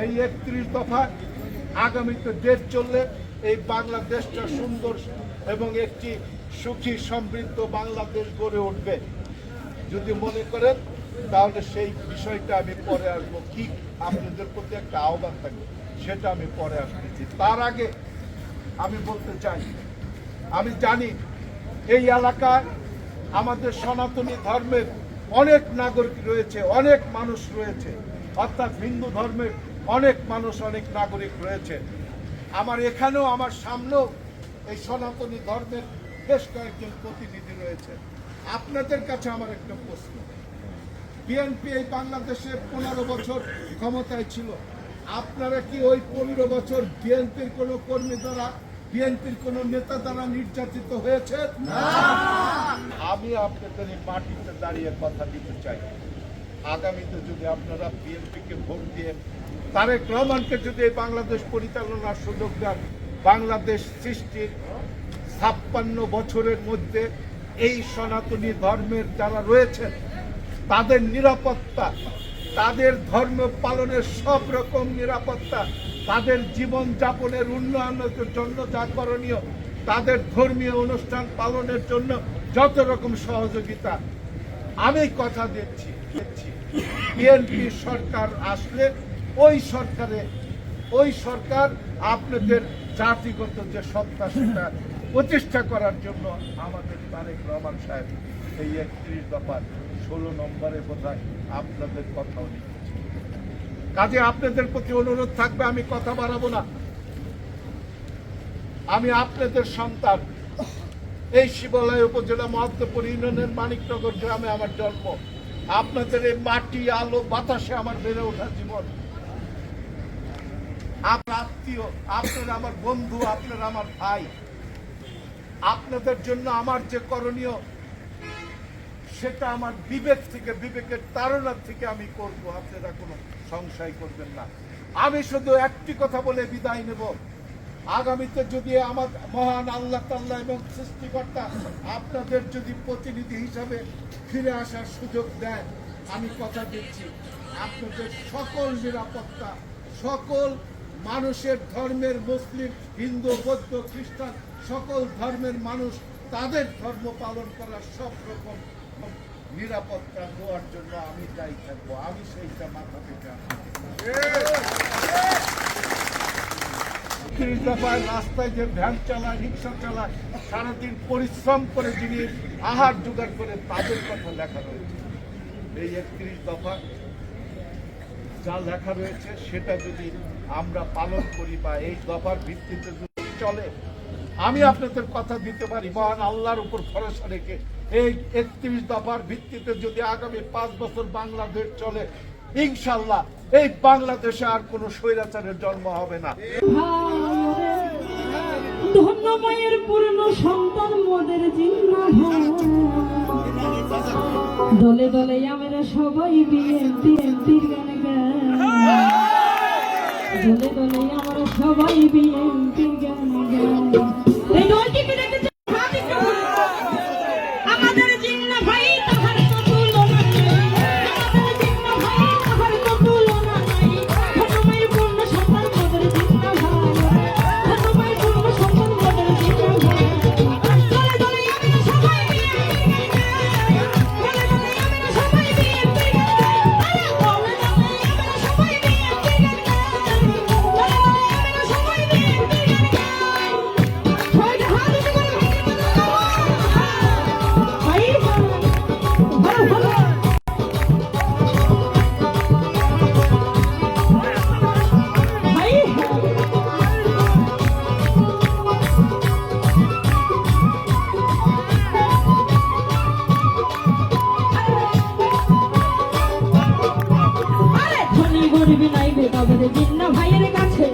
এই 31 দফা আগামীতে দেশ চললে এই বাংলাদেশটা সুন্দর এবং একটি সুখী সমৃদ্ধ বাংলাদেশ গড়ে উঠবে। যদি মনে করেন তাহলে সেই বিষয়টা আমি পরে আসবো, কি আপনাদের প্রতি একটা আহ্বান থাকবে সেটা আমি পরে আসতেছি। তার আগে আমি বলতে চাই, আমি জানি এই এলাকায় আমাদের সনাতনী ধর্মের অনেক নাগরিক রয়েছে, অনেক মানুষ রয়েছে, অর্থাৎ হিন্দু ধর্মের অনেক মানুষ, অনেক নাগরিক রয়েছে। আমার এখানেও, আমার সামনেও এই সনাতনী ধর্মের বেশ কয়েকজন প্রতিনিধি রয়েছে। আপনাদের কাছে আমার একটা প্রশ্ন, বিএনপি এই বাংলাদেশে 15 বছর ক্ষমতায় ছিল, আপনারা কি ওই 15 বছর বিএনপির কোনো কর্মী দ্বারা, বিএনপির কোন নেতা দ্বারা নির্যাতিত হয়েছে? আমি আপনাদের এই মাটিতে দাঁড়িয়ে কথা দিতে চাই, আগামীতে যদি আপনারা বিএনপিকে ভোট দিয়ে তারেক রহমানকে যদি এই বাংলাদেশ পরিচালনার সুযোগ দেন, বাংলাদেশ সৃষ্টির 56 বছরের মধ্যে এই সনাতনী ধর্মের যারা রয়েছেন তাদের নিরাপত্তা, তাদের ধর্ম পালনের সব রকম নিরাপত্তা, তাদের জীবন যাপনের উন্নয়নের জন্য যা করণীয়, তাদের ধর্মীয় অনুষ্ঠান পালনের জন্য যত রকম সহযোগিতা, আমি কথা দিচ্ছি বিএনপি সরকার আসলে ওই সরকার আপনাদের জাতিগত যে সত্তা সেটা প্রতিষ্ঠা করার জন্য আমাদের তারেক রহমান সাহেব এই 31 দফার 16 নম্বরে বোধহয় আপনাদের কথাও লিখেছে। কাজে আপনাদের প্রতি অনুরোধ থাকবে, আমি কথা বাড়াবো না, আমি আপনাদের সন্তান, এই শিবালয় উপজেলা মহত্তপুর ইউনিয়নের মানিকনগর গ্রামে আমার জন্ম, আপনাদের এই মাটি আলো বাতাসে আমার বেড়ে ওঠা জীবন। আপনার আত্মীয়, আপনারা আমার বন্ধু, আপনারা আমার ভাই, আপনাদের জন্য আমার যে করণীয় সেটা আমার বিবেক থেকে, বিবেকের তাড়নার থেকে আমি করব, আপনারা কোনো সংশয় করবেন না। আমি শুধু একটি কথা বলে বিদায় নেব, আগামীতে যদি আমার মহান আল্লাহ তাআলা এবং সৃষ্টিকর্তা আপনাদের যদি প্রতিনিধি হিসাবে ফিরে আসার সুযোগ দেয়, আমি কথা দিচ্ছি আপনাদের সকল নিরাপত্তা, সকল মানুষের ধর্মের, মুসলিম, হিন্দু, বৌদ্ধ, খ্রিস্টান, সকল ধর্মের মানুষ তাদের ধর্ম পালন করার সব রকম নিরাপত্তা দেওয়ার জন্য আমি দায়ী থাকবো, আমি সেইটা মাথা পেতে রাস্তায় যে ভ্যান চালায়, রিক্সা চালায়, সারাদিন পরিশ্রম করে যিনি আহার জোগাড় করে, তাদের কথা লেখা রয়েছে। এই 31 দফা যা লেখা রয়েছে সেটা যদি আমরা পালন করি বা এই দফার ভিত্তিতে যদি চলে, আমি আপনাদের কথা দিতে পারি মহান আল্লাহর উপর ভরসা রেখে এই 31 দফার ভিত্তিতে যদি আগামী 5 বছর বাংলাদেশ চলে, ইনশাআল্লাহ এই বাংলাদেশে আর কোনো স্বৈরাচারের জন্ম হবে না। ধন্য মায়ের পূর্ণ সন্তান মোদের জিন্নাহ, দলে দলে আমরা সবাই বিএনপির গান গাই, দলে দলে আমরা সবাই বিএনপির গান গাই। এই দলটিকে দেখতে আমাদের জিন্নাহ ভাই, তাহার তো তুলনা নাই, আমাদের জিন্নাহ ভাই, তাহার তো তুলনা নাই। ধন্য মায়ের পূর্ণ সন্তান মোদের জিন্নাহ ভাই, ধন্য মায়ের পূর্ণ সন্তান মোদের জিন্নাহ ভাই। দলে দলে আমরা সবাই বিএনপির গান গাই, দলে দলে আমরা সবাই বিএনপির গান গাই, দলে দলে আমরা সবাই বিএনপির গান গাই, দলে দলে আমরা সবাই বিএনপির গান গাই। সবাই হাত উঁচু করে ভাই ভালো ভালো। ভাই আরে ধনী গরিব নাই ভেদাভেদ জিন্নাহ ভাইয়ের কাছে,